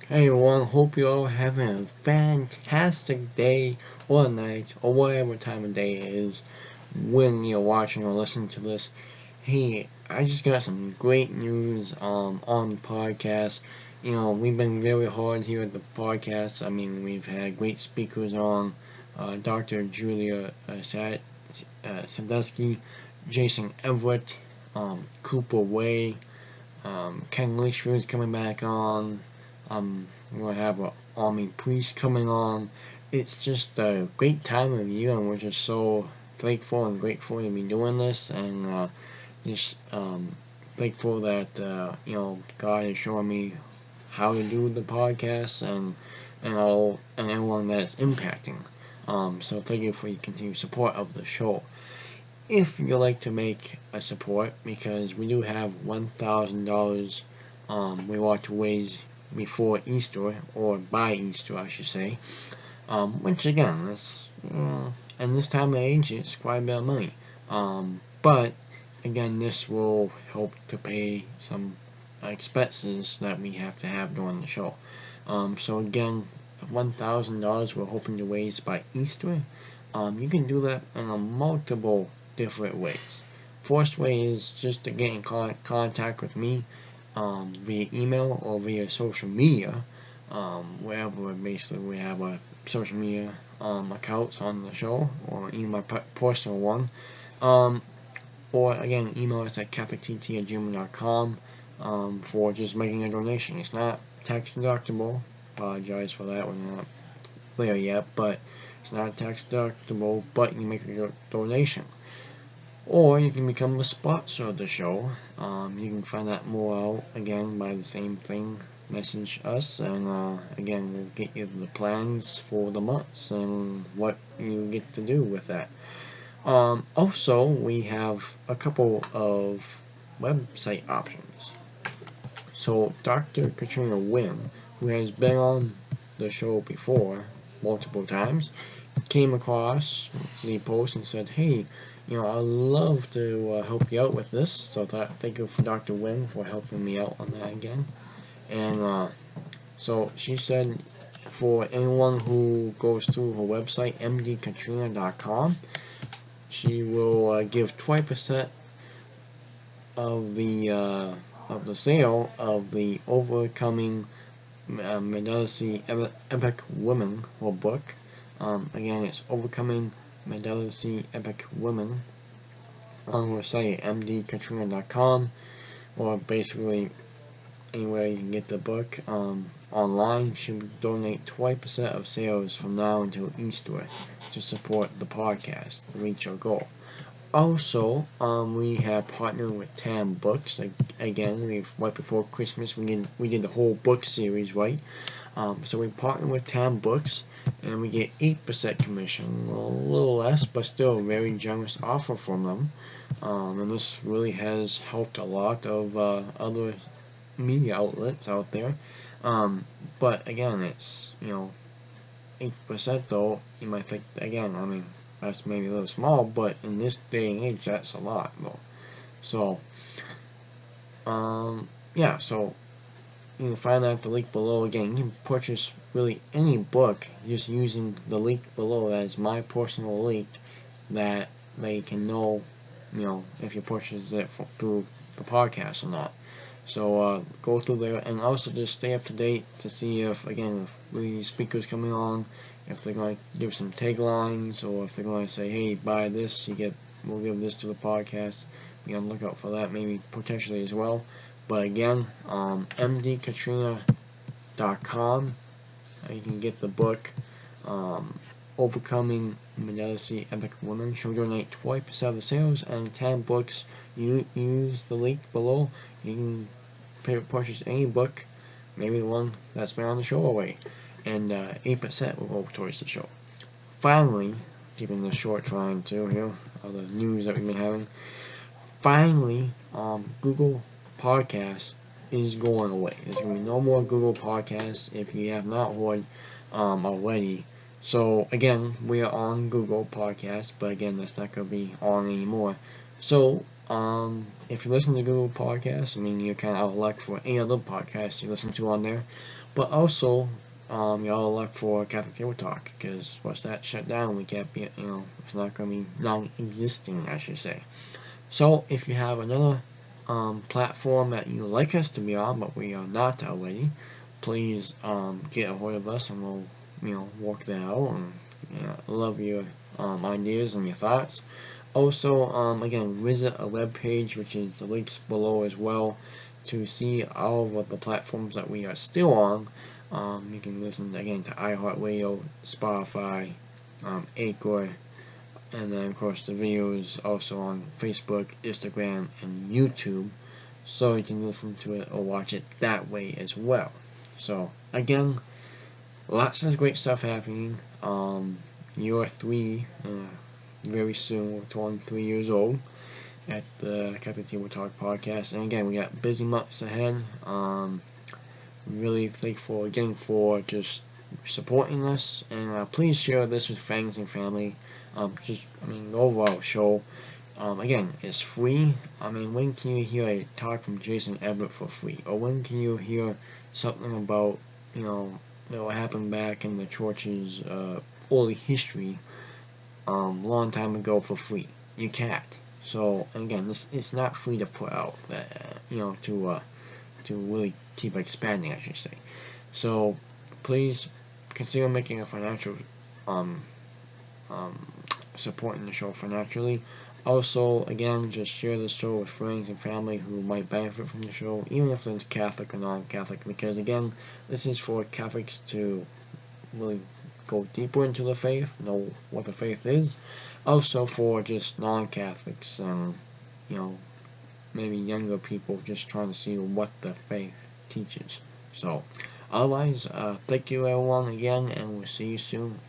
Hey everyone, hope you all having a fantastic day or night or whatever time of day it is when you're watching or listening to this. Hey, I just got some great news on the podcast. We've been very hard here at the podcast. I mean, we've had great speakers on, Dr. Julia Sadusky, Jason Everett, Cooper Way, Ken Litchfield is coming back on. We're gonna have an army priest coming on. It's just a great time of year, and we're just so thankful and grateful to be doing this, and just thankful that God is showing me how to do the podcast and everyone that's impacting. So thank you for your continued support of the show. If you like to make a support, because we do have $1,000 we want to raise before Easter, or by Easter, I should say. Which again, and this time of age, it's quite a bit of money. But again, this will help to pay some expenses that we have to have during the show. So again, $1,000 we're hoping to raise by Easter. You can do that in a multiple different ways. First way is just to get in contact with me via email or via social media, wherever basically we have a social media accounts on the show, or even my personal one. Um, or again, email us at catholictt@gmail.com for just making a donation. It's not tax deductible. Apologize for that, we're not there yet, but it's not tax deductible, but you make a donation. Or you can become a sponsor of the show. You can find that more out again by the same thing. Message us, and again, we'll get you the plans for the months and what you get to do with that. Also, we have a couple of website options. So, Dr. Katrina Wynn, who has been on the show before multiple times, came across the post and said, "Hey, I'd love to help you out with this." So thank you for Dr. Wynn for helping me out on that again. And so she said, for anyone who goes through her website, mdkatrina.com, she will give 20% of the sale of the Overcoming Mediocrity Epic Women, her book. Again, it's Overcoming Mediocrity Epic Women on her site, mdkatrina.com, or basically anywhere you can get the book online. She will donate 20% of sales from now until Easter to support the podcast to reach our goal. Also, we have partnered with TANBOOKS. Again, right before Christmas, we did the whole book series, right? So we partnered with TANBOOKS, and we get 8% commission, a little less, but still a very generous offer from them. And this really has helped a lot of other media outlets out there. But again, it's 8% though. You might think, again, I mean, that's maybe a little small, but in this day and age, that's a lot though. So, yeah, so you can find out the link below. Again, you can purchase really any book just using the link below. That is my personal link that they can know, if you purchase it through the podcast or not. So go through there, and also just stay up to date to see if the speakers coming on, if they're going to give some taglines, or if they're going to say, "Hey, buy this, we'll give this to the podcast." Be on the lookout for that, maybe potentially as well. But again, mdkatrina.com, you can get the book, Overcoming Mediocrity Epic Women. She'll donate 20% of the sales, and TANBOOKS. You use the link below. You can purchase any book, maybe the one that's been on the show already, and 8% will go towards the show. Finally, keeping this short, trying to all the news that we've been having. Finally, Google Podcasts is going away. There's going to be no more Google Podcasts if you have not heard already. So again, we are on Google Podcasts, but again, that's not going to be on anymore. So If you listen to Google Podcasts, I mean, you're kind of out of luck for any other podcast you listen to on there. But also, you're out of luck for Catholic Table Talk, because once that shut down, we can't be, it's not going to be non-existing, I should say. So, if you have another platform that you like us to be on, but we are not already, please get a hold of us, and we'll, work that out, and love your ideas and your thoughts. Also, again, visit a web page, which is the links below as well, to see all of the platforms that we are still on. You can listen again to iHeartRadio, Spotify, Anchor, and then of course the videos also on Facebook, Instagram, and YouTube. So you can listen to it or watch it that way as well. So again, lots of great stuff happening. You're 3, very soon. We're 23 years old at the Catholic Table Talk podcast. And again, we got busy months ahead. Really thankful again for just supporting us. And please share this with friends and family. The overall show. Again, it's free. I mean, when can you hear a talk from Jason Everett for free? Or when can you hear something about, what happened back in the church's early history long time ago for free? You can't. So again, it's not free to put out. To really keep expanding, I should say. So please consider making a financial supporting the show financially. Also, again, just share the show with friends and family who might benefit from the show, even if they're Catholic or non-Catholic, because again, this is for Catholics to really go deeper into the faith, know what the faith is. Also for just non-Catholics and, maybe younger people just trying to see what the faith teaches. So, otherwise, thank you everyone again, and we'll see you soon.